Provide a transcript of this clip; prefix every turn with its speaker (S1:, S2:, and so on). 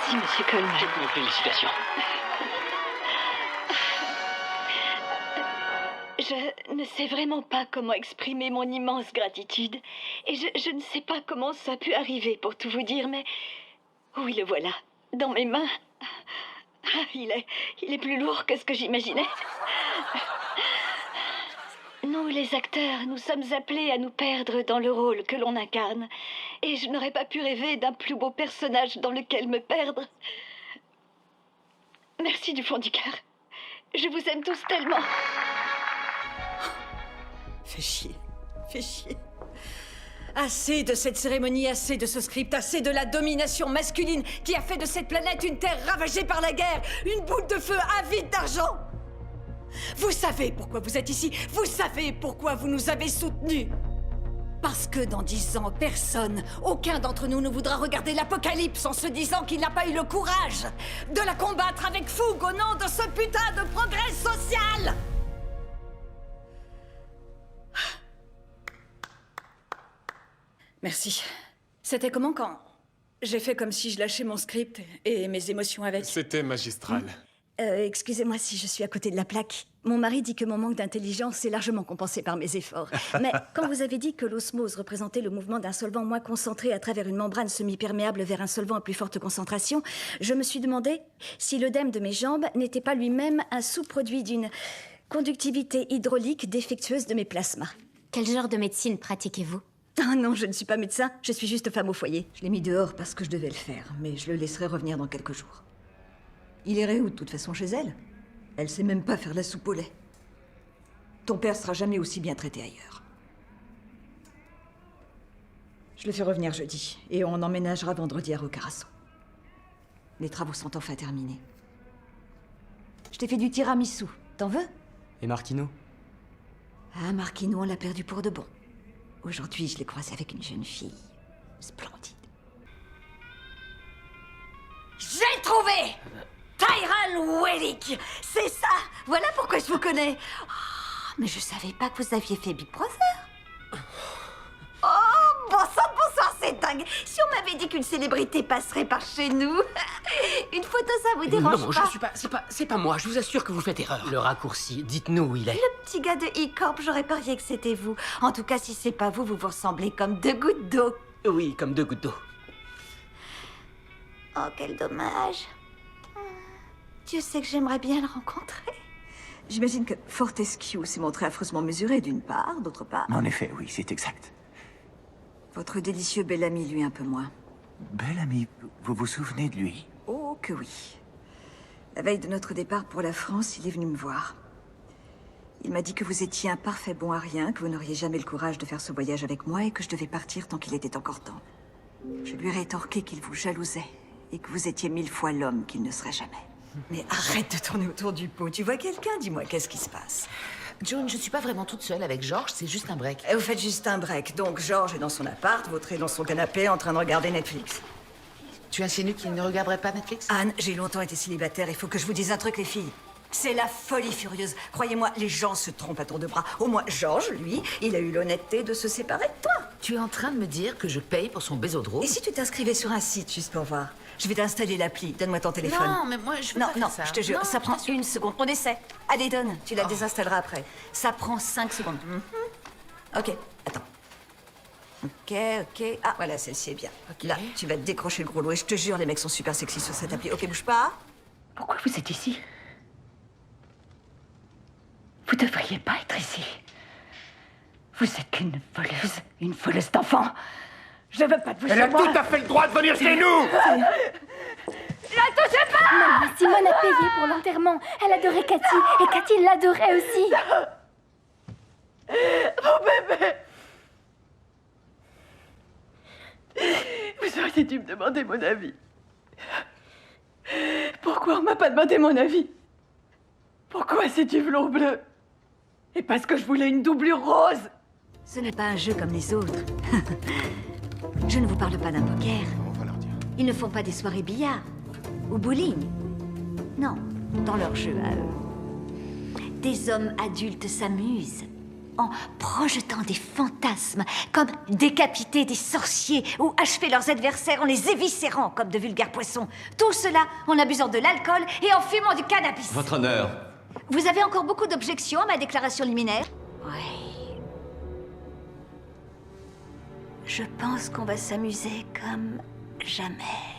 S1: Merci, Monsieur Coleman.
S2: Toutes nos félicitations.
S1: Je ne sais vraiment pas comment exprimer mon immense gratitude. Et je ne sais pas comment ça a pu arriver, pour tout vous dire, mais... Oui, le voilà, dans mes mains. Ah, il est plus lourd que ce que j'imaginais. Nous, les acteurs, nous sommes appelés à nous perdre dans le rôle que l'on incarne. Et je n'aurais pas pu rêver d'un plus beau personnage dans lequel me perdre. Merci du fond du cœur. Je vous aime tous tellement.
S3: Fais chier. Fais chier. Assez de cette cérémonie, assez de ce script, assez de la domination masculine qui a fait de cette planète une terre ravagée par la guerre, une boule de feu avide d'argent. Vous savez pourquoi vous êtes ici, vous savez pourquoi vous nous avez soutenus. Parce que dans 10 ans, personne, aucun d'entre nous ne voudra regarder l'apocalypse en se disant qu'il n'a pas eu le courage de la combattre avec fougue au nom de ce putain de progrès social. Merci. C'était comment quand j'ai fait comme si je lâchais mon script et mes émotions avec?
S4: C'était magistral.
S3: Excusez-moi si je suis à côté de la plaque. Mon mari dit que mon manque d'intelligence est largement compensé par mes efforts. Mais quand vous avez dit que l'osmose représentait le mouvement d'un solvant moins concentré à travers une membrane semi-perméable vers un solvant à plus forte concentration, je me suis demandé si l'œdème de mes jambes n'était pas lui-même un sous-produit d'une conductivité hydraulique défectueuse de mes plasmas.
S5: Quel genre de médecine pratiquez-vous?
S3: Ah non, je ne suis pas médecin, je suis juste femme au foyer. Je l'ai mis dehors parce que je devais le faire, mais je le laisserai revenir dans quelques jours. Il irait où, de toute façon, chez elle? Elle sait même pas faire la soupe au lait. Ton père sera jamais aussi bien traité ailleurs. Je le fais revenir jeudi, et on emménagera vendredi à Roccaraso. Les travaux sont enfin terminés. Je t'ai fait du tiramisu, t'en veux?
S6: Et Marquino?
S3: Ah, Marquino, on l'a perdu pour de bon. Aujourd'hui, je l'ai croisé avec une jeune fille. Splendide. J'ai trouvé Tyrell Wellick. C'est ça. Voilà pourquoi je vous connais. Oh, mais je savais pas que vous aviez fait Big Brother. Oh, bonsoir, c'est dingue. Si on m'avait dit qu'une célébrité passerait par chez nous, une photo, ça vous dérange
S2: Non,
S3: pas?
S2: je suis pas... C'est pas moi, je vous assure que vous faites erreur. Le raccourci, dites-nous où il est.
S3: Le petit gars de E-Corp, j'aurais parié que c'était vous. En tout cas, si c'est pas vous, vous vous ressemblez comme deux gouttes d'eau.
S2: Oui, comme 2 gouttes d'eau.
S3: Oh, quel dommage. Dieu sait que j'aimerais bien le rencontrer. J'imagine que Fortescue s'est montré affreusement mesuré, d'une part, d'autre part.
S7: En effet, oui, c'est exact.
S3: Votre délicieux bel ami, lui, un peu moins.
S7: Bel ami, vous vous souvenez de lui?
S3: Oh, que oui. La veille de notre départ pour la France, il est venu me voir. Il m'a dit que vous étiez un parfait bon à rien, que vous n'auriez jamais le courage de faire ce voyage avec moi et que je devais partir tant qu'il était encore temps. Je lui ai rétorqué qu'il vous jalousait et que vous étiez 1000 fois l'homme qu'il ne serait jamais. Mais arrête de tourner autour du pot. Tu vois quelqu'un? Dis-moi, qu'est-ce qui se passe?
S8: June, je suis pas vraiment toute seule avec Georges, c'est juste un break.
S3: Vous faites juste un break. Donc Georges est dans son appart, vautré dans son canapé, en train de regarder Netflix.
S8: Tu insinues qu'il ne regarderait pas Netflix?
S3: Anne, j'ai longtemps été célibataire. Il faut que je vous dise un truc, les filles. C'est la folie furieuse. Croyez-moi, les gens se trompent à tour de bras. Au moins, Georges, lui, il a eu l'honnêteté de se séparer de toi.
S8: Tu es en train de me dire que je paye pour son bésodrome?
S3: Et si tu t'inscrivais sur un site, juste pour voir? Je vais t'installer l'appli. Donne-moi ton téléphone.
S8: Non, mais moi, je veux
S3: Non,
S8: pas
S3: non,
S8: faire ça.
S3: je te jure,
S8: Non,
S3: ça prend
S8: je t'assure.
S3: une seconde. On essaie. Allez, donne. Tu la désinstalleras après. Ça prend 5 secondes. Ok, attends. Ok. Ah, voilà, celle-ci est bien.
S8: Ok.
S3: Là, tu vas te décrocher le gros lot. Et je te jure, les mecs sont super sexy sur cette appli. Ok, bouge pas.
S1: Pourquoi vous êtes ici? Vous devriez pas être ici. Vous êtes qu'une voleuse, une voleuse d'enfants. Je veux pas de vous
S4: Elle
S1: chez
S4: a
S1: moi.
S4: tout à fait le droit de venir chez nous!
S1: La touchez pas!
S5: Non, mais Simone a payé pour l'enterrement. Elle adorait Cathy et Cathy l'adorait aussi.
S1: Vous auriez dû me demander mon avis. Pourquoi on m'a pas demandé mon avis? Pourquoi c'est du velours bleu? Et parce que je voulais une doublure rose.
S3: Ce n'est pas un jeu comme les autres. Je ne vous parle pas d'un poker.
S4: On va leur dire.
S3: Ils ne font pas des soirées billard ou bowling. Non, dans leur jeu à eux. Des hommes adultes s'amusent.
S6: en projetant des fantasmes, comme décapiter des sorciers ou achever leurs adversaires en les éviscérant comme de vulgaires poissons. Tout cela en abusant de l'alcool et en fumant du cannabis.
S9: Votre honneur.
S6: Vous avez encore beaucoup d'objections à ma déclaration liminaire? Oui. Je pense qu'on va s'amuser comme jamais.